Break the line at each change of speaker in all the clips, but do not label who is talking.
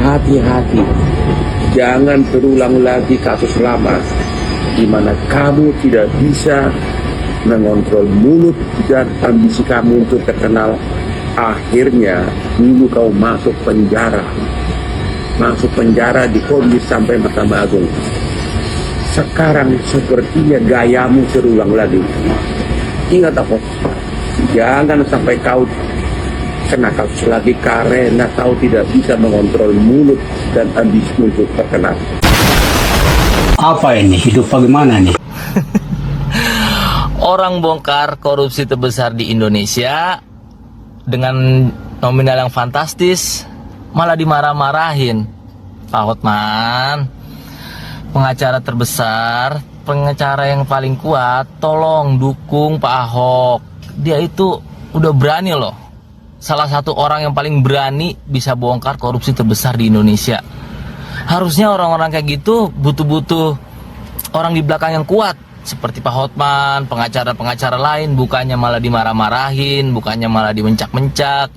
hati-hati, jangan terulang lagi kasus lama di mana kamu tidak bisa mengontrol mulut dan ambisi kamu untuk terkenal. Akhirnya dulu kau masuk penjara di Komdis sampai Mahkamah Agung. Sekarang sepertinya gayamu terulang lagi. Ingat apa? Jangan sampai kau kena kasus lagi karena kau tidak bisa mengontrol mulut dan ambisi untuk terkenal.
Apa ini? Hidup bagaimana nih?
Orang bongkar korupsi terbesar di Indonesia dengan nominal yang fantastis malah dimarah-marahin. Pak Hotman, pengacara terbesar, pengacara yang paling kuat, tolong dukung Pak Ahok. Dia itu udah berani loh, salah satu orang yang paling berani bisa bongkar korupsi terbesar di Indonesia. Harusnya orang-orang kayak gitu butuh orang di belakang yang kuat seperti Pak Hotman, pengacara-pengacara lain, bukannya malah dimarah-marahin, bukannya malah dimencak-mencak.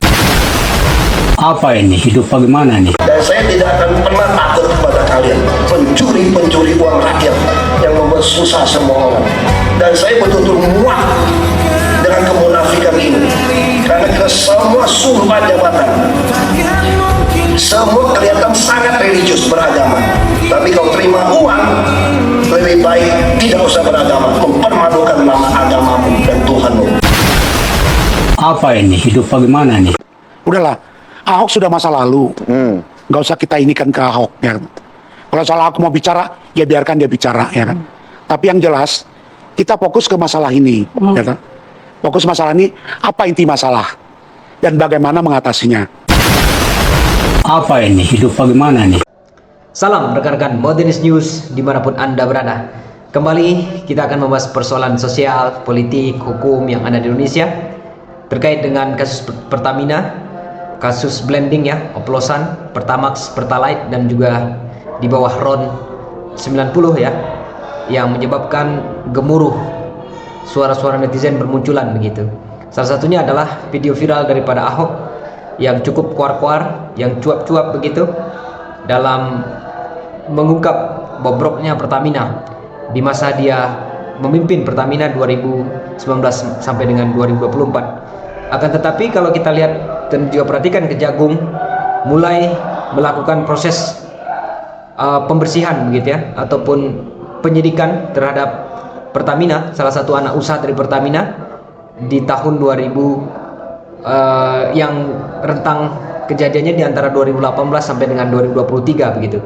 Apa ini? Hidup bagaimana nih?
Dan saya tidak akan pernah takut kepada kalian, pencuri uang rakyat yang membuat susah semua orang. Dan saya betul-betul muak dengan kemunafikan ini, karena kita semua sumpah jabatan, semua kelihatan sangat religius beragama, tapi kalau terima uang lebih baik tidak usah beragama, mempermalukan nama agamamu dan Tuhanmu.
Apa ini? Hidup bagaimana nih?
Udahlah, Ahok sudah masa lalu. Nggak usah kita inikan ke Ahok, ya kan? Kalau soal aku mau bicara, ya biarkan dia bicara, ya kan? Tapi yang jelas, kita fokus ke masalah ini, ya kan? Fokus masalah ini, apa inti masalah dan bagaimana mengatasinya.
Apa ini? Hidup bagaimana nih?
Salam rekan-rekan Modernis News dimanapun Anda berada. Kembali kita akan membahas persoalan sosial, politik, hukum yang ada di Indonesia terkait dengan kasus Pertamina, kasus blending ya, oplosan Pertamax, Pertalite dan juga di bawah RON 90 ya, yang menyebabkan gemuruh suara-suara netizen bermunculan begitu. Salah satunya adalah video viral daripada Ahok yang cukup kuar-kuar, yang cuap-cuap begitu dalam mengungkap bobroknya Pertamina di masa dia memimpin Pertamina 2019 sampai dengan 2024. Akan tetapi kalau kita lihat dan juga perhatikan Kejagung mulai melakukan proses pembersihan begitu ya, ataupun penyidikan terhadap Pertamina, salah satu anak usaha dari Pertamina di tahun 2000 yang rentang kejadiannya di antara 2018 sampai dengan 2023 begitu,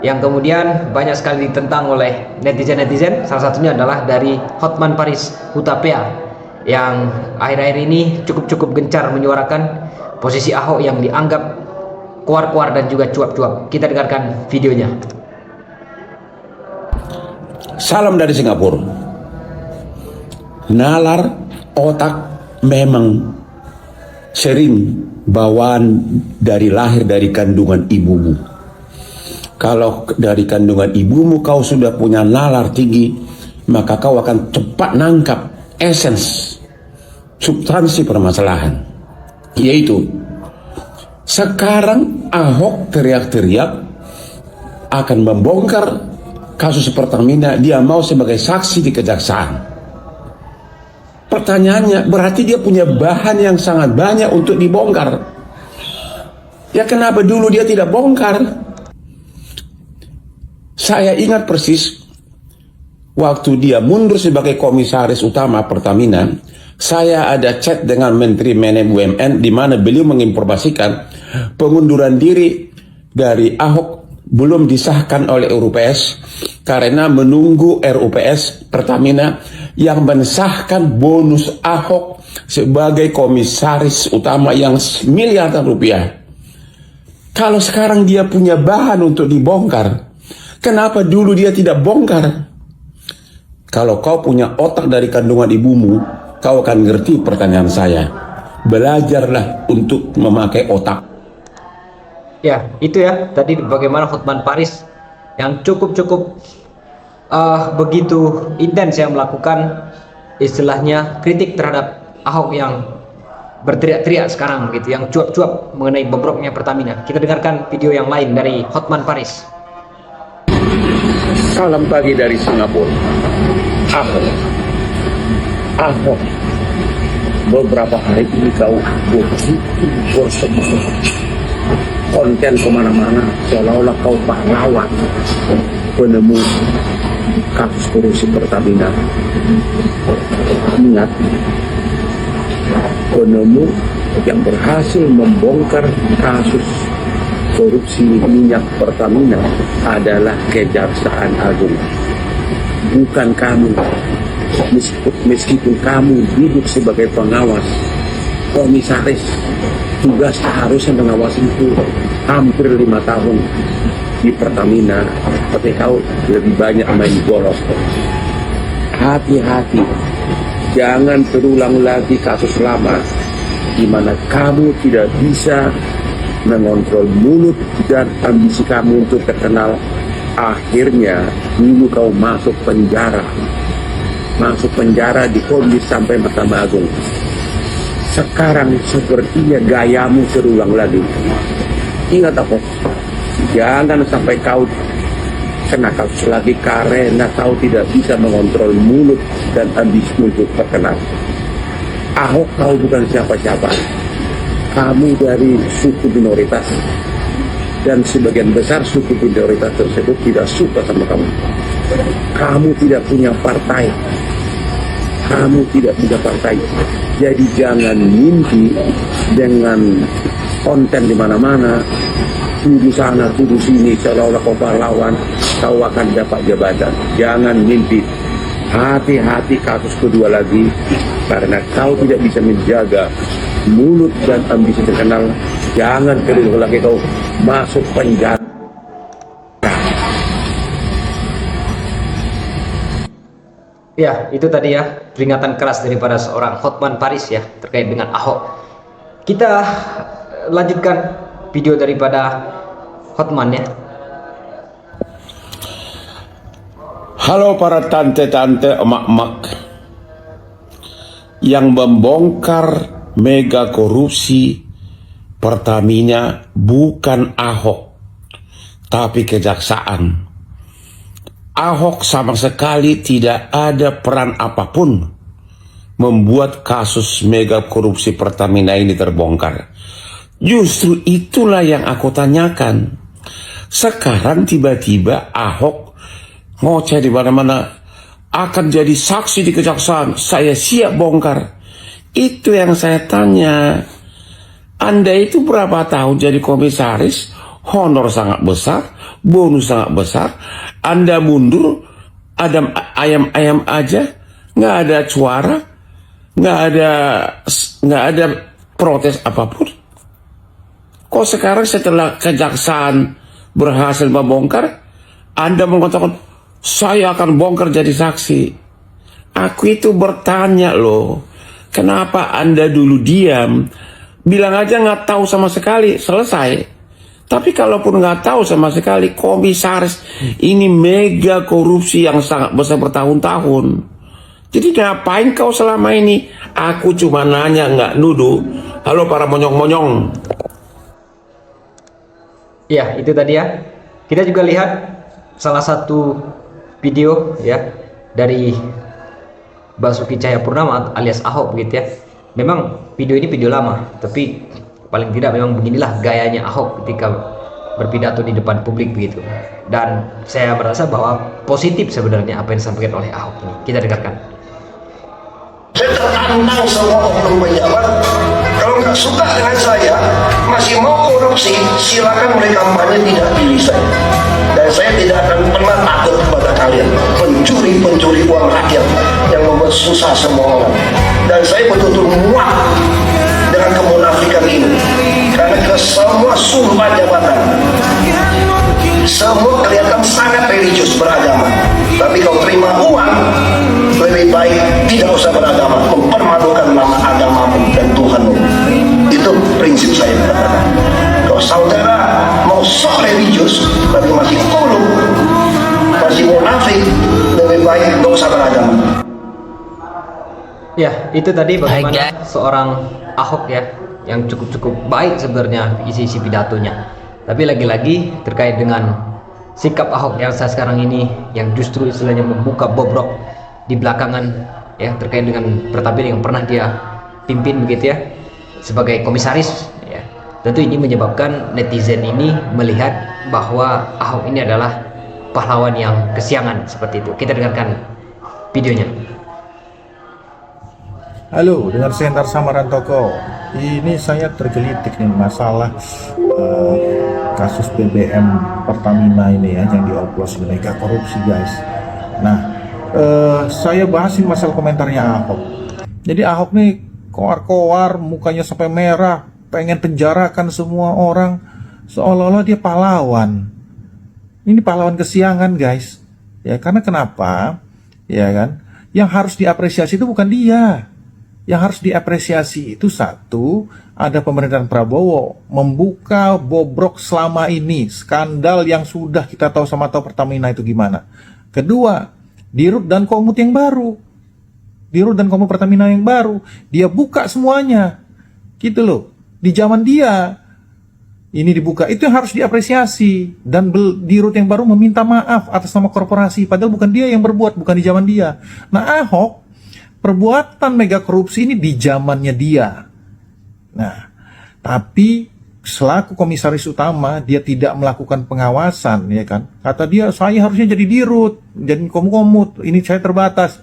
yang kemudian banyak sekali ditentang oleh netizen-netizen. Salah satunya adalah dari Hotman Paris Hutapea yang akhir-akhir ini cukup gencar menyuarakan posisi Ahok yang dianggap kuar-kuar dan juga cuap-cuap. Kita dengarkan videonya.
Salam dari Singapura. Nalar otak memang sering bawaan dari lahir dari kandungan ibumu. Kalau dari kandungan ibumu kau sudah punya nalar tinggi, maka kau akan cepat nangkap esens, substansi permasalahan. Yaitu sekarang Ahok teriak-teriak akan membongkar kasus Pertamina, dia mau sebagai saksi di kejaksaan. Pertanyaannya, berarti dia punya bahan yang sangat banyak untuk dibongkar. Ya kenapa dulu dia tidak bongkar? Saya ingat persis waktu dia mundur sebagai komisaris utama Pertamina, saya ada chat dengan Menteri BUMN di mana beliau menginformasikan pengunduran diri dari Ahok belum disahkan oleh RUPS karena menunggu RUPS Pertamina yang mensahkan bonus Ahok sebagai komisaris utama yang miliaran rupiah. Kalau sekarang dia punya bahan untuk dibongkar, kenapa dulu dia tidak bongkar? Kalau kau punya otak dari kandungan ibumu, kau akan ngerti pertanyaan saya. Belajarlah untuk memakai otak.
Ya, itu ya tadi bagaimana Hotman Paris yang cukup begitu intens yang melakukan istilahnya kritik terhadap Ahok yang berteriak-teriak sekarang begitu, yang cuap-cuap mengenai bobroknya Pertamina. Kita dengarkan video yang lain dari Hotman Paris.
Salam pagi dari Singapura. Ahok, beberapa hari ini kau begitu bersemangat, konten kemana-mana seolah-olah kau pahlawan penemu kasus korupsi Pertamina. Ingat, penemu yang berhasil membongkar kasus korupsi minyak Pertamina adalah Kejaksaan Agung, bukan kamu. Meskipun kamu duduk sebagai pengawas, komisaris, tugas harusnya mengawasi itu hampir 5 tahun di Pertamina, tapi kau lebih banyak main golf. Hati-hati, jangan terulang lagi kasus lama di mana kamu tidak bisa mengontrol mulut dan ambisi kamu untuk terkenal. Akhirnya dulu kau masuk penjara di Komdis sampai Mahkamah Agung. Sekarang sepertinya gayamu terulang lagi. Ingat apa? Jangan sampai kau kena kasus lagi karena kau tidak bisa mengontrol mulut dan ambisi untuk terkenal. Ahok, kau bukan siapa-siapa. Kamu dari suku minoritas, dan sebagian besar suku minoritas tersebut tidak suka sama kamu. Kamu tidak punya partai. Jadi jangan mimpi dengan konten di mana-mana, tuduh sana, tuduh sini, seolah-olah kau pahlawan, kau akan dapat jabatan. Jangan mimpi. Hati-hati kasus kedua lagi, karena kau tidak bisa menjaga mulut dan ambisi terkenal. Jangan kedua lagi kau masuk penjara.
Ya, itu tadi ya peringatan keras daripada seorang Hotman Paris ya terkait dengan Ahok. Kita lanjutkan video daripada Hotman ya.
Halo para tante-tante, emak-emak yang membongkar mega korupsi Pertamina bukan Ahok, tapi kejaksaan. Ahok sama sekali tidak ada peran apapun membuat kasus mega korupsi Pertamina ini terbongkar. Justru itulah yang aku tanyakan. Sekarang tiba-tiba Ahok ngoceh di mana-mana, akan jadi saksi di kejaksaan, saya siap bongkar. Itu yang saya tanya. Anda itu berapa tahun jadi komisaris, honor sangat besar, bonus sangat besar. Anda mundur, ada ayam-ayam aja, nggak ada suara, nggak ada protes apapun. Kok sekarang setelah kejaksaan berhasil membongkar, Anda mengatakan saya akan bongkar jadi saksi? Aku itu bertanya loh, kenapa Anda dulu diam? Bilang aja nggak tahu sama sekali, selesai. Tapi kalaupun nggak tahu sama sekali, komisaris ini mega korupsi yang sangat besar bertahun-tahun. Jadi ngapain kau selama ini? Aku cuma nanya, nggak nuduh. Halo para monyong-monyong.
Ya, itu tadi ya. Kita juga lihat salah satu video ya dari Basuki Cahayapurnama alias Ahok gitu ya. Memang video ini video lama, tapi paling tidak memang beginilah gayanya Ahok ketika berpidato di depan publik begitu. Dan saya merasa bahwa positif sebenarnya apa yang disampaikan oleh Ahok ini. Kita dengarkan.
Saya tertantang semua oknum pejabat. Kalau nggak suka dengan saya, masih mau korupsi, silakan mulai kampanye tidak pilih saya. Dan saya tidak akan pernah takut kepada kalian, pencuri uang rakyat yang membuat susah semua orang. Dan saya betul-betul muak dengan kemunafikan ini, karena ke semua sumpah jabatan semua kelihatan sangat religius beragama, tapi kalau terima uang lebih baik tidak usah beragama, mempermalukan nama agamamu dan Tuhanmu. Itu prinsip saya katakan. Kalau saudara mau sok religius tapi masih korup, masih munafik, lebih baik tidak usah beragama.
Ya, itu tadi bagaimana seorang Ahok ya, yang cukup baik sebenarnya isi-isi pidatonya. Tapi lagi-lagi terkait dengan sikap Ahok yang saat sekarang ini, yang justru istilahnya membuka bobrok di belakangan ya, terkait dengan Pertamina yang pernah dia pimpin begitu ya, sebagai komisaris ya. Tentu ini menyebabkan netizen ini melihat bahwa Ahok ini adalah pahlawan yang kesiangan seperti itu. Kita dengarkan videonya.
Halo, dengan saya Entar Samaran Toko. Ini saya tergelitik nih masalah kasus BBM Pertamina ini ya, yang dioplos mega korupsi guys. Nah, saya bahasin masalah komentarnya Ahok. Jadi Ahok nih koar-koar, mukanya sampai merah, pengen penjarakan semua orang, seolah-olah dia pahlawan. Ini pahlawan kesiangan guys. Ya, karena kenapa? Ya kan? Yang harus diapresiasi itu bukan dia. Yang harus diapresiasi itu satu, ada pemerintahan Prabowo membuka bobrok selama ini, skandal yang sudah kita tahu sama tahu Pertamina itu gimana. Kedua, Dirut dan Komut yang baru. Dirut dan Komut Pertamina yang baru, dia buka semuanya. Gitu loh. Di zaman dia ini dibuka, itu yang harus diapresiasi. Dan Dirut yang baru meminta maaf atas nama korporasi, padahal bukan dia yang berbuat, bukan di zaman dia. Nah, Ahok, perbuatan mega korupsi ini di zamannya dia. Nah, tapi selaku komisaris utama, dia tidak melakukan pengawasan, ya kan? Kata dia, saya harusnya jadi Dirut, jadi Komut, ini saya terbatas.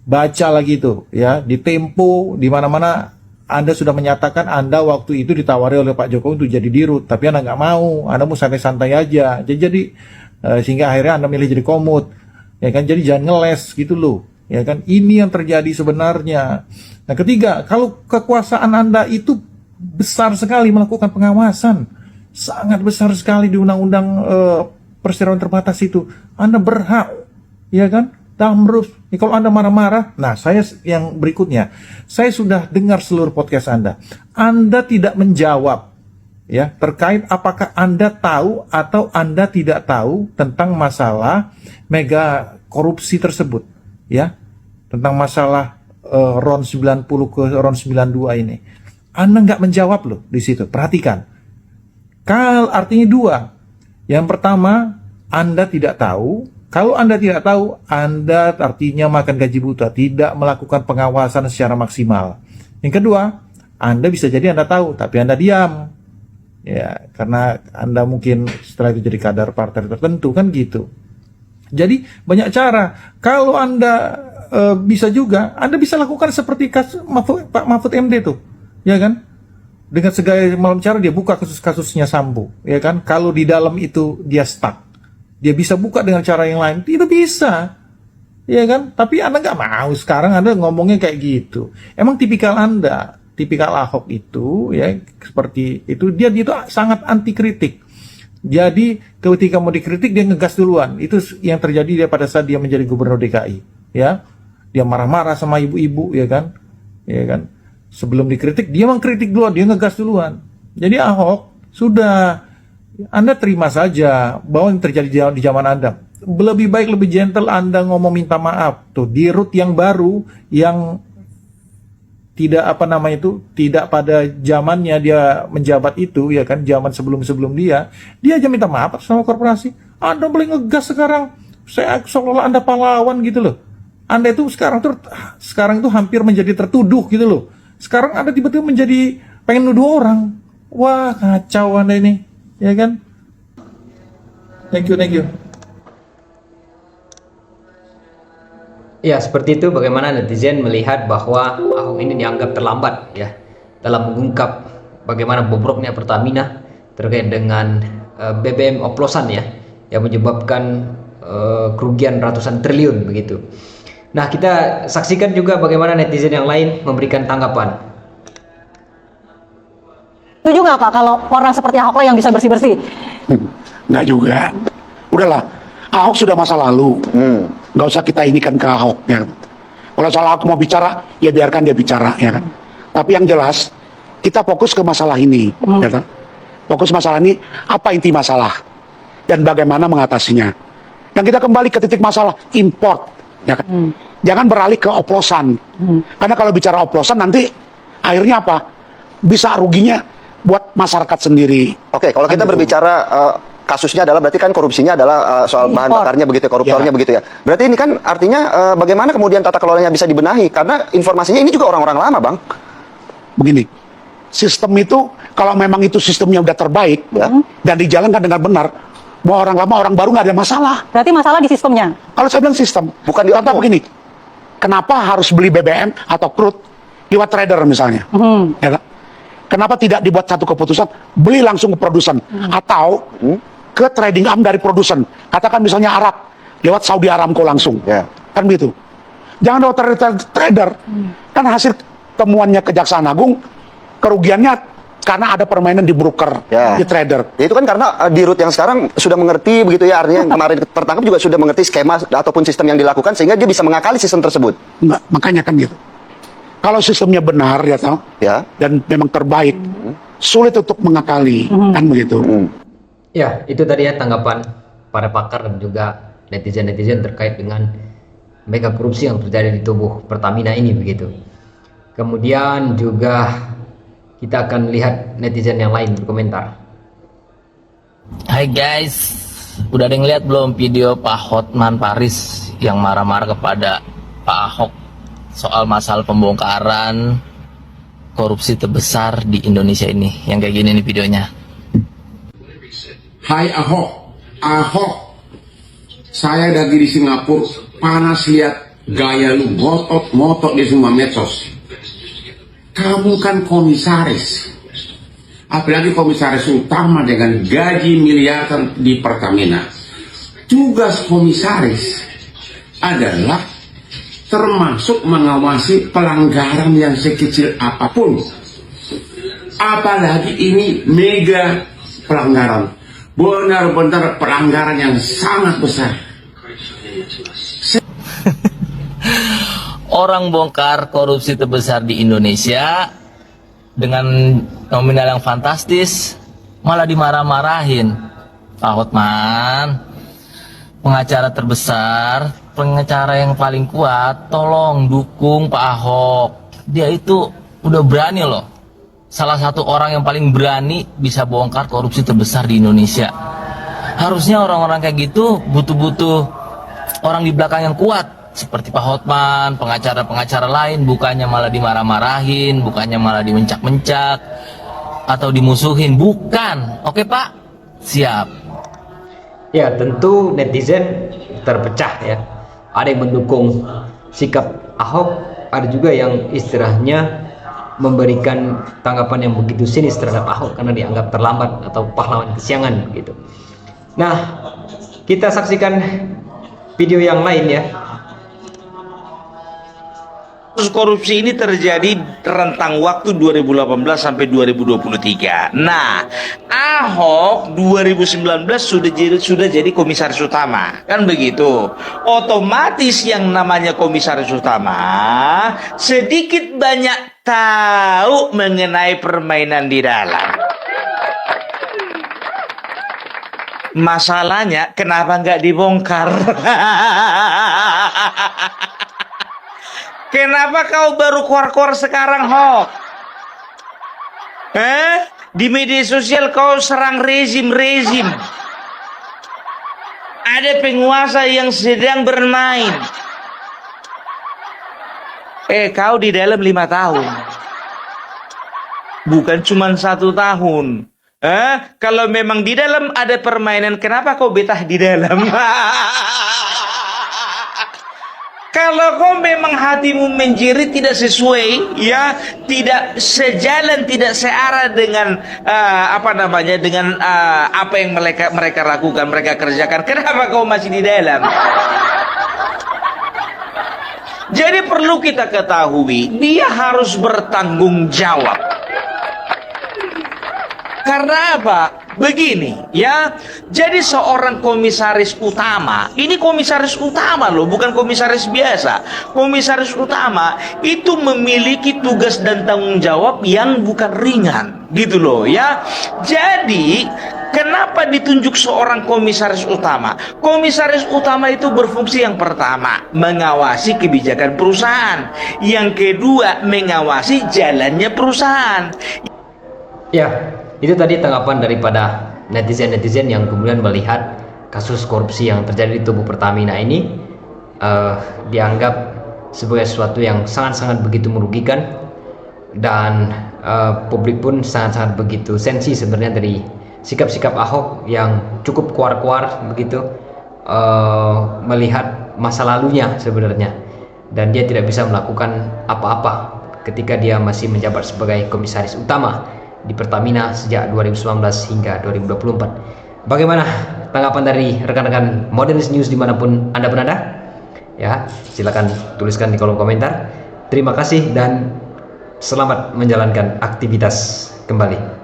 Baca lagi tuh, ya, di Tempo, di mana-mana Anda sudah menyatakan Anda waktu itu ditawari oleh Pak Jokowi untuk jadi Dirut, tapi Anda nggak mau, Anda mau santai-santai aja. Jadi sehingga akhirnya Anda milih jadi Komut, ya kan? Jadi jangan ngeles gitu loh, ya kan? Ini yang terjadi sebenarnya. Nah, ketiga, kalau kekuasaan Anda itu besar sekali melakukan pengawasan, sangat besar sekali di Undang-Undang Perseroan Terbatas itu, Anda berhak, ya kan? Damruf. Kalau Anda marah-marah, nah saya yang berikutnya, saya sudah dengar seluruh podcast Anda. Anda tidak menjawab ya terkait apakah Anda tahu atau Anda tidak tahu tentang masalah mega korupsi tersebut, ya. Tentang masalah RON 90 ke RON 92 ini. Anda nggak menjawab loh di situ. Perhatikan. Artinya dua. Yang pertama, Anda tidak tahu. Kalau Anda tidak tahu, Anda artinya makan gaji buta, tidak melakukan pengawasan secara maksimal. Yang kedua, Anda bisa jadi Anda tahu, tapi Anda diam. Ya, karena Anda mungkin setelah itu jadi kader partai tertentu, kan gitu. Jadi, banyak cara. Kalau Anda bisa juga, Anda bisa lakukan seperti kasus Pak Mahfud MD tuh, ya kan? Dengan segala macam cara dia buka kasus-kasusnya Sambo, ya kan? Kalau di dalam itu dia stuck, dia bisa buka dengan cara yang lain, itu bisa, ya kan? Tapi Anda nggak mau, sekarang Anda ngomongnya kayak gitu. Emang tipikal Anda, tipikal Ahok itu, ya seperti itu, dia itu sangat anti kritik. Jadi ketika mau dikritik dia ngegas duluan. Itu yang terjadi dia pada saat dia menjadi gubernur DKI, ya. Dia marah-marah sama ibu-ibu, ya kan? Ya kan? Sebelum dikritik dia mengkritik duluan, dia ngegas duluan. Jadi Ahok sudah, Anda terima saja bahwa yang terjadi di zaman Anda. Lebih baik, lebih gentle Anda ngomong minta maaf. Tuh, Dirut yang baru, yang tidak tidak pada zamannya dia menjabat itu, ya kan, zaman sebelum dia aja minta maaf sama korporasi. Anda boleh ngegas sekarang. Saya seolah-olah Anda pahlawan gitu loh. Anda itu sekarang itu hampir menjadi tertuduh gitu loh. Sekarang Anda tiba-tiba menjadi pengen nuduh orang. Wah, kacau Anda ini. Ya kan? Thank you.
Ya, seperti itu bagaimana netizen melihat bahwa Ahok ini dianggap terlambat ya dalam mengungkap bagaimana bobroknya Pertamina terkait dengan BBM oplosan ya, yang menyebabkan kerugian ratusan triliun begitu. Nah, kita saksikan juga bagaimana netizen yang lain memberikan tanggapan.
Setuju nggak Pak kalau orang seperti Ahok lah yang bisa bersih-bersih?
Nggak juga. Udahlah, Ahok sudah masa lalu. Nggak usah kita inikan ke Ahok. Ya. Kalau soal Ahok mau bicara, ya biarkan dia bicara. Ya kan? Tapi yang jelas, kita fokus ke masalah ini. Ya kan? Fokus masalah ini, apa inti masalah? Dan bagaimana mengatasinya. Dan kita kembali ke titik masalah, import. Ya kan? Jangan beralih ke oplosan. Karena kalau bicara oplosan nanti Akhirnya apa? Bisa ruginya buat masyarakat sendiri.
Oke, kalau kita
Kan gitu.
berbicara kasusnya adalah berarti kan korupsinya adalah soal bahan
Impor.
bakarnya begitu, koruptornya
Ya.
begitu ya. Berarti ini kan artinya bagaimana kemudian tata kelolanya bisa dibenahi karena informasinya ini juga orang-orang lama, Bang.
Begini, sistem itu kalau memang itu sistemnya udah terbaik
Ya.
dan dijalankan dengan benar, mau orang lama orang baru nggak ada masalah.
Berarti masalah di sistemnya.
Kalau saya bilang sistem,
Bukan di
contoh
oknum.
begini, kenapa harus beli BBM atau crude lewat trader misalnya? Ya kan? Kenapa tidak dibuat satu keputusan, beli langsung ke produsen atau ke trading arm dari produsen? Katakan misalnya Arab, lewat Saudi Aramco langsung,
Ya.
kan begitu. Jangan lewat trader, kan hasil temuannya Kejaksaan Agung, kerugiannya karena ada permainan di broker,
Ya.
di trader.
Ya, itu kan karena di root yang sekarang sudah mengerti begitu ya, artinya yang kemarin tertangkap juga sudah mengerti skema ataupun sistem yang dilakukan sehingga dia bisa mengakali sistem tersebut.
Nggak, makanya kan gitu. Kalau sistemnya benar ya tahu,
Ya.
dan memang terbaik, sulit untuk mengakali, kan begitu.
Ya, itu tadi ya tanggapan para pakar dan juga netizen-netizen terkait dengan mega korupsi yang terjadi di tubuh Pertamina ini begitu. Kemudian juga kita akan lihat netizen yang lain berkomentar.
Hai guys, udah ada yang lihat belum video Pak Hotman Paris yang marah-marah kepada Pak Ahok soal masalah pembongkaran korupsi terbesar di Indonesia ini? Yang kayak gini nih videonya.
Hai Ahok, saya lagi di Singapura, panas lihat gaya lu ngotot di semua medsos. Kamu kan komisaris, apalagi komisaris utama dengan gaji miliaran di Pertamina. Tugas komisaris adalah termasuk mengawasi pelanggaran yang sekecil apapun. Apalagi ini mega pelanggaran, benar-benar pelanggaran yang sangat besar.
Orang bongkar korupsi terbesar di Indonesia dengan nominal yang fantastis malah dimarah-marahin. Pak Hotman, pengacara terbesar, pengacara yang paling kuat, tolong dukung Pak Ahok. Dia itu udah berani loh, salah satu orang yang paling berani bisa bongkar korupsi terbesar di Indonesia. Harusnya orang-orang kayak gitu butuh-butuh orang di belakang yang kuat seperti Pak Hotman, pengacara-pengacara lain, bukannya malah dimarah-marahin, bukannya malah dimencak-mencak atau dimusuhin. Bukan. Oke Pak, siap.
Ya, tentu netizen terpecah ya. Ada yang mendukung sikap Ahok, ada juga yang istilahnya memberikan tanggapan yang begitu sinis terhadap Ahok karena dianggap terlambat atau pahlawan kesiangan gitu. Nah, kita saksikan video yang lain ya.
Kasus korupsi ini terjadi rentang waktu 2018 sampai 2023. Nah, Ahok 2019 sudah jadi komisaris utama, kan begitu. Otomatis yang namanya komisaris utama sedikit banyak tahu mengenai permainan di dalam. Masalahnya kenapa nggak dibongkar? Kenapa kau baru keluar-keluar sekarang, Hok? Di media sosial kau serang rezim-rezim. Ada penguasa yang sedang bermain. Kau di dalam 5 tahun. Bukan cuma 1 tahun. Kalau memang di dalam ada permainan, kenapa kau betah di dalam? Kalau kau memang hatimu menjerit tidak sesuai, ya, tidak sejalan, tidak searah dengan dengan apa yang mereka lakukan, mereka kerjakan, kenapa kau masih di dalam? Jadi perlu kita ketahui, dia harus bertanggung jawab. Karena apa? Begini, ya. Jadi seorang komisaris utama, ini komisaris utama loh, bukan komisaris biasa. Komisaris utama itu memiliki tugas dan tanggung jawab yang bukan ringan, gitu loh, ya. Jadi Kenapa ditunjuk seorang komisaris utama? Komisaris utama itu berfungsi yang pertama, mengawasi kebijakan perusahaan. Yang kedua, mengawasi jalannya perusahaan.
Ya, itu tadi tanggapan daripada netizen-netizen yang kemudian melihat kasus korupsi yang terjadi di tubuh Pertamina ini dianggap sebagai sesuatu yang sangat-sangat begitu merugikan, dan publik pun sangat-sangat begitu sensi sebenarnya dari sikap-sikap Ahok yang cukup kuar-kuar begitu, melihat masa lalunya sebenarnya, dan dia tidak bisa melakukan apa-apa ketika dia masih menjabat sebagai komisaris utama di Pertamina sejak 2019 hingga 2024. Bagaimana tanggapan dari rekan-rekan Modernis News dimanapun Anda berada? Ya, silakan tuliskan di kolom komentar. Terima kasih dan selamat menjalankan aktivitas kembali.